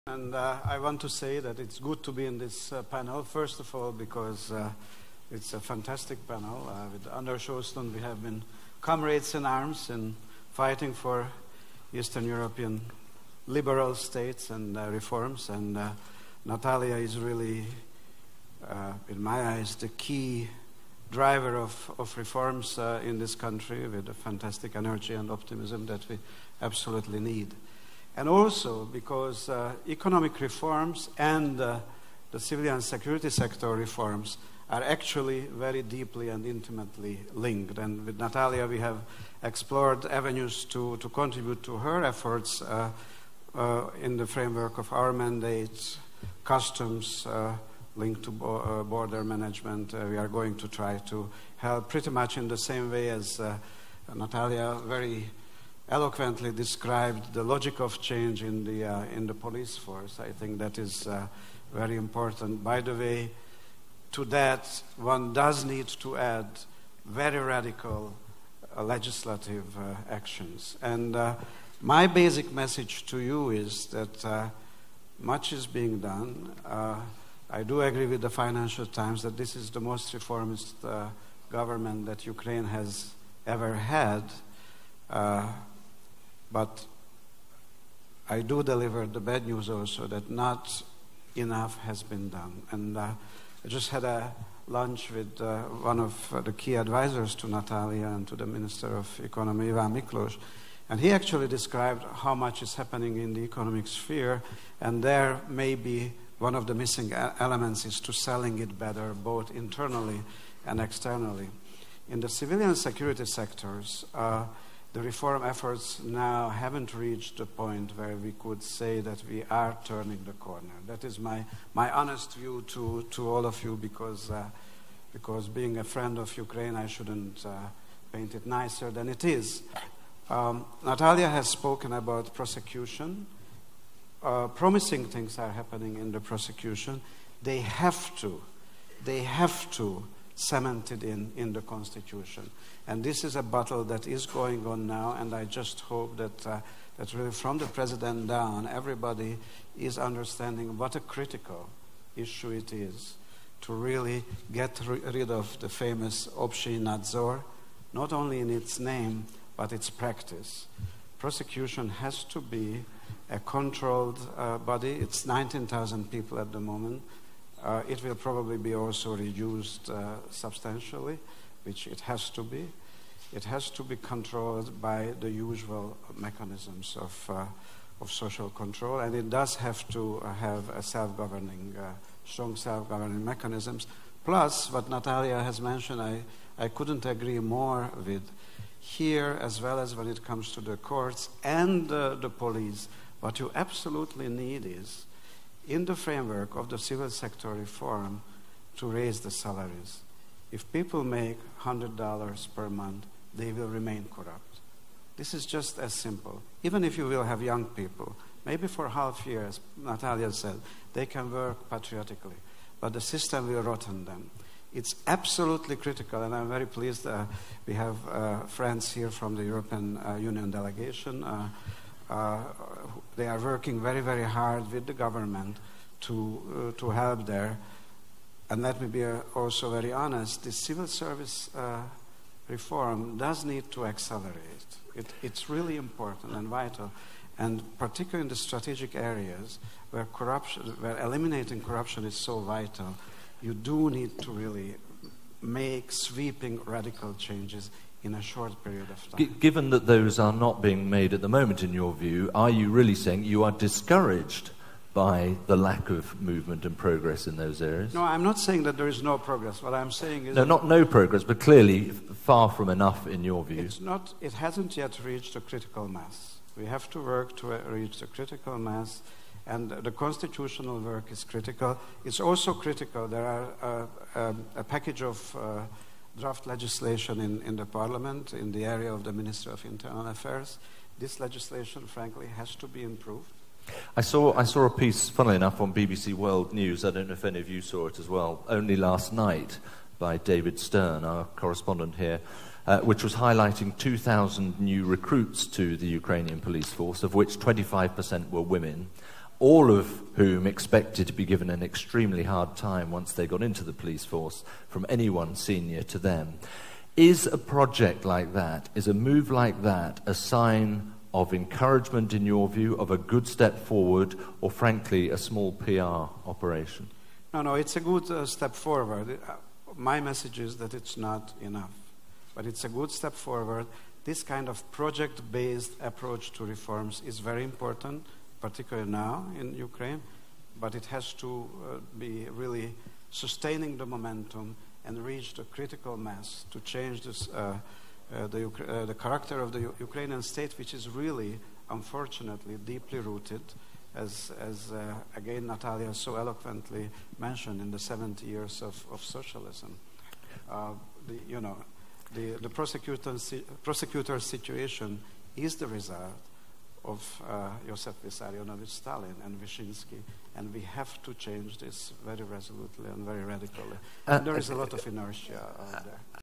And I want to say that it's good to be in this panel, first of all, because it's a fantastic panel. With Anders Sjostund, we have been comrades in arms in fighting for Eastern European liberal states and reforms. And Natalia is really, in my eyes, the key driver of reforms in this country, with the fantastic energy and optimism that we absolutely need. And also because economic reforms and the civilian security sector reforms are actually very deeply and intimately linked. And with Natalia, we have explored avenues to contribute to her efforts in the framework of our mandates, customs linked to border management. We are going to try to help pretty much in the same way as Natalia very eloquently described the logic of change in the police force. I think that is very important. By the way, to that one does need to add very radical legislative actions. And my basic message to you is that much is being done. I do agree with the Financial Times that this is the most reformist government that Ukraine has ever had. But I do deliver the bad news also that not enough has been done. And I just had a lunch with one of the key advisors to Natalia and to the Minister of Economy, EUAM, and he actually described how much is happening in the economic sphere, and there may be one of the missing elements is to selling it better, both internally and externally. In the civilian security sectors, the reform efforts now haven't reached the point where we could say that we are turning the corner. That is my honest view to all of you, because being a friend of Ukraine, I shouldn't paint it nicer than it is. Natalia has spoken about prosecution. Promising things are happening in the prosecution. They have to cement it in the Constitution. And this is a battle that is going on now, and I just hope that really from the President down, everybody is understanding what a critical issue it is to really get rid of the famous Obshy Nadzor, not only in its name, but its practice. Prosecution has to be a controlled body. It's 19,000 people at the moment. It will probably be also reduced substantially, which it has to be. It has to be controlled by the usual mechanisms of social control, and it does have to have a self-governing, strong self-governing mechanisms. Plus, what Natalia has mentioned, I couldn't agree more with. Here, as well as when it comes to the courts and the police, what you absolutely need is, in the framework of the civil sector reform, to raise the salaries. If people make $100 per month, they will remain corrupt. This is just as simple. Even if you will have young people, maybe for half year, as Natalia said, they can work patriotically, but the system will rotten them. It's absolutely critical, and I'm very pleased we have friends here from the European Union delegation. They are working very, very hard with the government to help there. And let me be also very honest, the civil service reform does need to accelerate. It's really important and vital, and particularly in the strategic areas where eliminating corruption is so vital, you do need to really make sweeping radical changes in a short period of time. Given that those are not being made at the moment, in your view, are you really saying you are discouraged by the lack of movement and progress in those areas? No, I'm not saying that there is no progress. What I'm saying is... No, not no progress, but clearly far from enough in your view. It hasn't yet reached a critical mass. We have to work to reach the critical mass, and the constitutional work is critical. It's also critical. There are a package of draft legislation in the Parliament in the area of the Minister of Internal Affairs. This legislation, frankly, has to be improved. I saw a piece, funnily enough, on BBC World News, I don't know if any of you saw it as well, only last night, by David Stern, our correspondent here, which was highlighting 2,000 new recruits to the Ukrainian police force, of which 25% were women, all of whom expected to be given an extremely hard time once they got into the police force, from anyone senior to them. Is a project like that, is a move like that, a sign of encouragement in your view, of a good step forward, or frankly a small PR operation? No, it's a good step forward. My message is that it's not enough, but it's a good step forward. This kind of project-based approach to reforms is very important, particularly now in Ukraine, but it has to be really sustaining the momentum and reach the critical mass to change this, the character of the Ukrainian state, which is really, unfortunately, deeply rooted, as again Natalia so eloquently mentioned, in the 70 years of socialism. The prosecutor's situation is the result of Joseph Vissarionovich Stalin and Wyszynski, and we have to change this very resolutely and very radically. And there is a lot of inertia out there.